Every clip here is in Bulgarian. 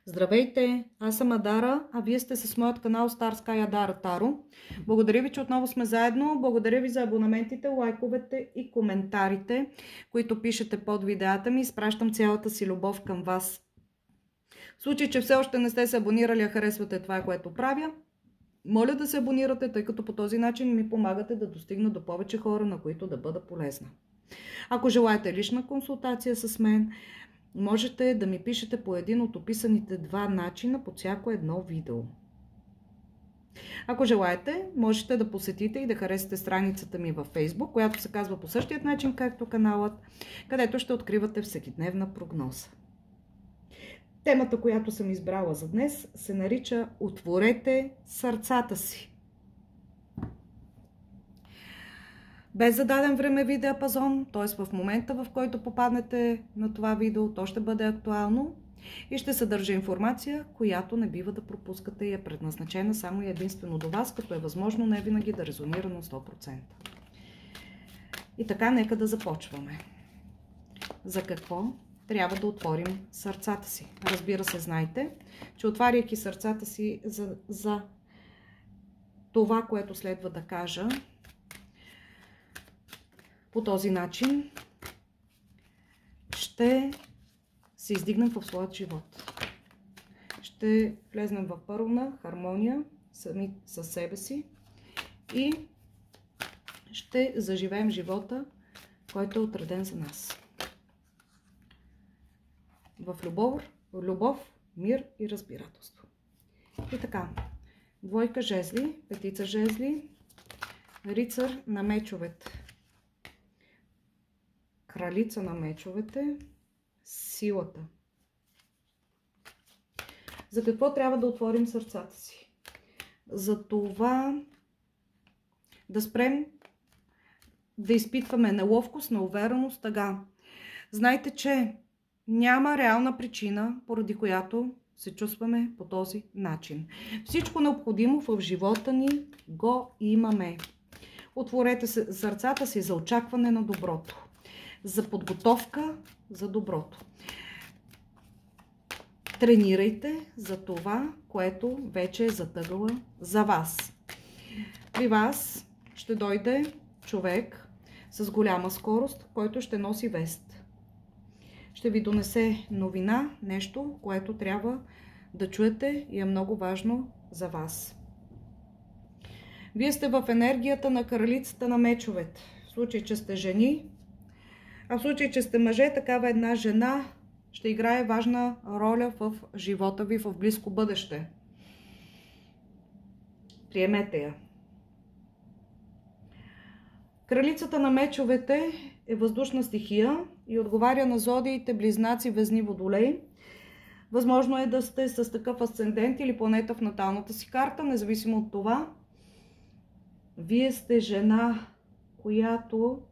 Здравейте, аз съм Адара, а вие сте с моят канал Star Sky Адара Таро. Благодаря ви, че отново сме заедно. Благодаря ви за абонаментите, лайковете и коментарите, които пишете под видеята ми. Изпращам цялата си любов към вас. В случай, че все още не сте се абонирали, а харесвате това, което правя, моля да се абонирате, тъй като по този начин ми помагате да достигна до повече хора, на които да бъда полезна. Ако желаете лична консултация с мен, можете да ми пишете по един от описаните два начина под всяко едно видео. Ако желаете, можете да посетите и да харесате страницата ми във Facebook, която се казва по същия начин, както каналът, където ще откривате всекидневна прогноза. Темата, която съм избрала за днес, се нарича "Отворете сърцата си". Без зададен времеви диапазон, т.е. в момента, в който попаднете на това видео, то ще бъде актуално и ще съдържа информация, която не бива да пропускате и е предназначена само и единствено до вас, като е възможно не винаги да резонира на 100%. И така, нека да започваме. За какво трябва да отворим сърцата си? Разбира се, знайте, че отваряйки сърцата си за това, което следва да кажа, по този начин ще се издигнем в своят живот. Ще влезнем в пълна хармония сами със себе си и ще заживеем живота, който е отреден за нас. В любов, мир и разбирателство. И така, двойка жезли, петица жезли, рицар на мечовете, кралица на мечовете, силата. За какво трябва да отворим сърцата си? За това да спрем да изпитваме неловкост, неувереност, тъга. Знайте, че няма реална причина, поради която се чувстваме по този начин. Всичко необходимо в живота ни го имаме. Отворете сърцата си за очакване на доброто, за подготовка за доброто. Тренирайте за това, което вече е затъгала за вас. При вас ще дойде човек с голяма скорост, който ще носи вест. Ще ви донесе новина, нещо, което трябва да чуете и е много важно за вас. Вие сте в енергията на кралицата на мечовете. В случай, че сте жени, а в случай, че сте мъже, такава една жена ще играе важна роля в живота ви в близко бъдеще. Приемете я. Кралицата на мечовете е въздушна стихия и отговаря на зодиите Близнаци, Везни, Водолей. Възможно е да сте с такъв асцендент или планета в наталната си карта. Независимо от това, вие сте жена, която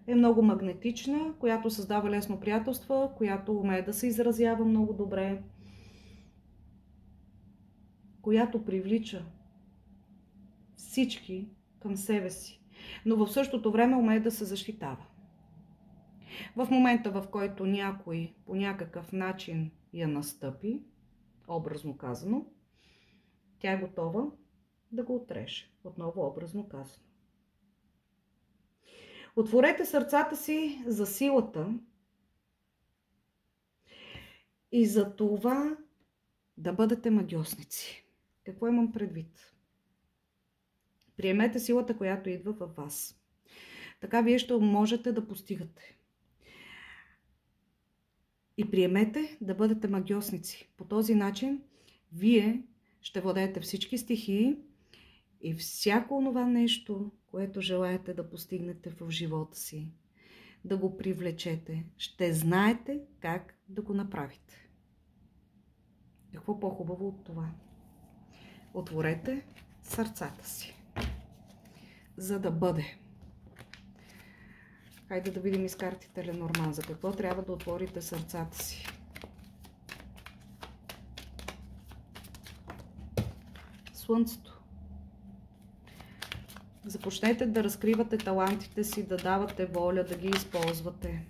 е много магнетична, която създава лесно приятелства, която умее да се изразява много добре, която привлича всички към себе си, но в същото време умее да се защитава. В момента, в който някой по някакъв начин я настъпи, образно казано, тя е готова да го отреже. Отново образно казано. Отворете сърцата си за силата и за това да бъдете магьосници. Какво имам предвид? Приемете силата, която идва във вас. Така вие ще можете да постигате. И приемете да бъдете магьосници. По този начин вие ще владеете всички стихии и всяко онова нещо, което желаете да постигнете в живота си, да го привлечете. Ще знаете как да го направите. Какво по-хубаво от това? Отворете сърцата си, за да бъде. Хайде да видим из картите Ленорман. За какво трябва да отворите сърцата си? Слънцето. Започнете да разкривате талантите си, да давате воля, да ги използвате.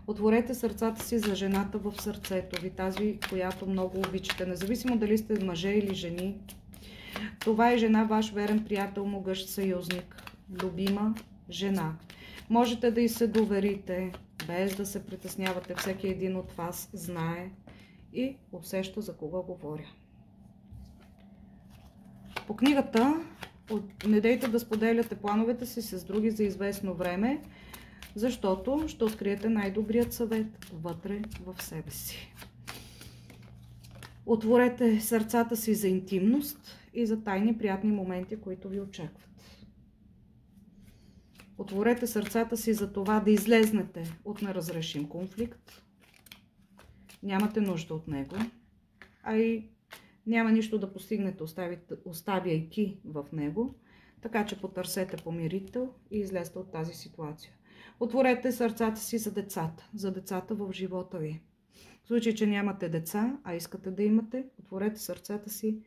Отворете сърцата си за жената в сърцето ви, тази, която много обичате, независимо дали сте мъже или жени. Това е жена, ваш верен приятел, могъщ съюзник, любима жена. Можете да й се доверите, без да се притеснявате. Всеки един от вас знае и усеща за кого говоря. По книгата не дейте да споделяте плановете си с други за известно време, защото ще откриете най-добрият съвет вътре в себе си. Отворете сърцата си за интимност и за тайни приятни моменти, които ви очакват. Отворете сърцата си за това да излезнете от неразрешим конфликт. Нямате нужда от него, а и няма нищо да постигнете, оставяйки в него, така че потърсете помирител и излезте от тази ситуация. Отворете сърцата си за децата в живота ви. В случай, че нямате деца, а искате да имате, отворете сърцата си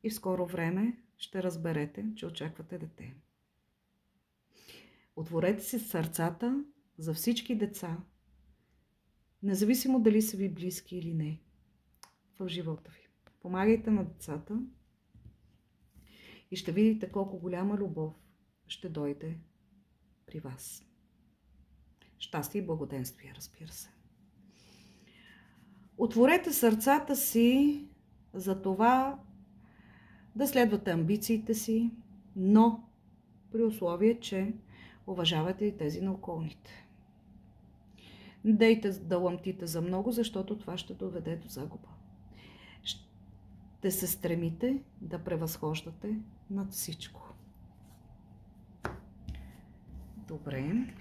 и в скоро време ще разберете, че очаквате дете. Отворете си сърцата за всички деца, независимо дали са ви близки или не, в живота ви. Помагайте на децата и ще видите колко голяма любов ще дойде при вас. Щастие и благоденствие, разбира се. Отворете сърцата си за това да следвате амбициите си, но при условие, че уважавате и тези на околните. Не дейте да ламтите за много, защото това ще доведе до загуба. Ще се стремите да превъзхождате над всичко. Добре.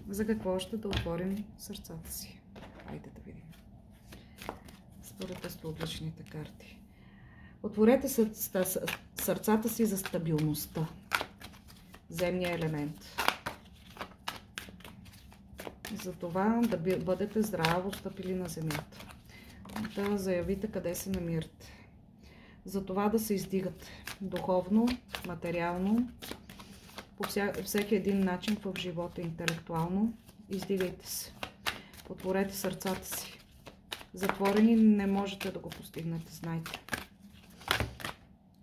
За какво ще да отворим сърцата си? Хайде да видим. Според астрологичните карти. Отворете сърцата си за стабилността. Земния елемент. За това да бъдете здраво стъпили на земята. Да заявите къде се намирате. За това да се издигате духовно, материално, по всеки един начин в живота, интелектуално. Издигайте се. Отворете сърцата си. Затворени не можете да го постигнете, знайте.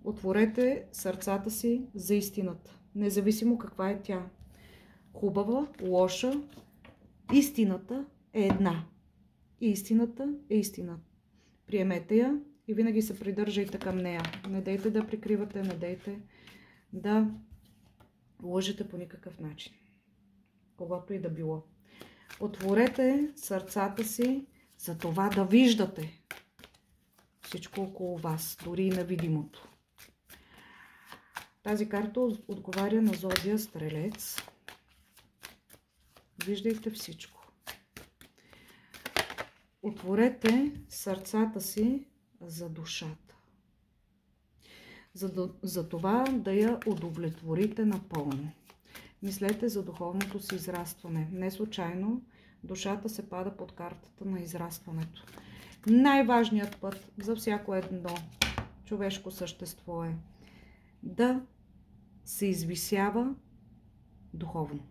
Отворете сърцата си за истината, независимо каква е тя. Хубава, лоша, истината е една. И истината е истина. Приемете я и винаги се придържайте към нея. Не дейте да прикривате, не дейте да лъжете по никакъв начин. Когато и да било. Отворете сърцата си за това да виждате всичко около вас, дори и невидимото. Тази карта отговаря на зодия Стрелец. Виждайте всичко. Отворете сърцата си за душата. За това да я удовлетворите напълно. Мислете за духовното си израстване. Не случайно душата се пада под картата на израстването. Най-важният път за всяко едно човешко същество е да се извисява духовно.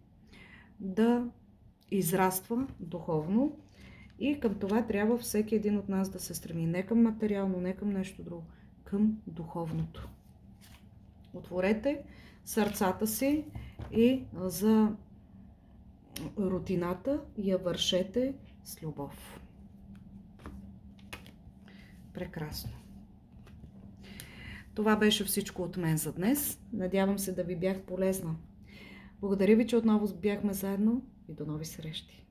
Да израства духовно и към това трябва всеки един от нас да се стреми. Не към материално, не към нещо друго, към духовното. Отворете сърцата си и за рутината я вършете с любов. Прекрасно. Това беше всичко от мен за днес. Надявам се да ви бях полезна. Благодаря ви, че отново бяхме заедно и до нови срещи.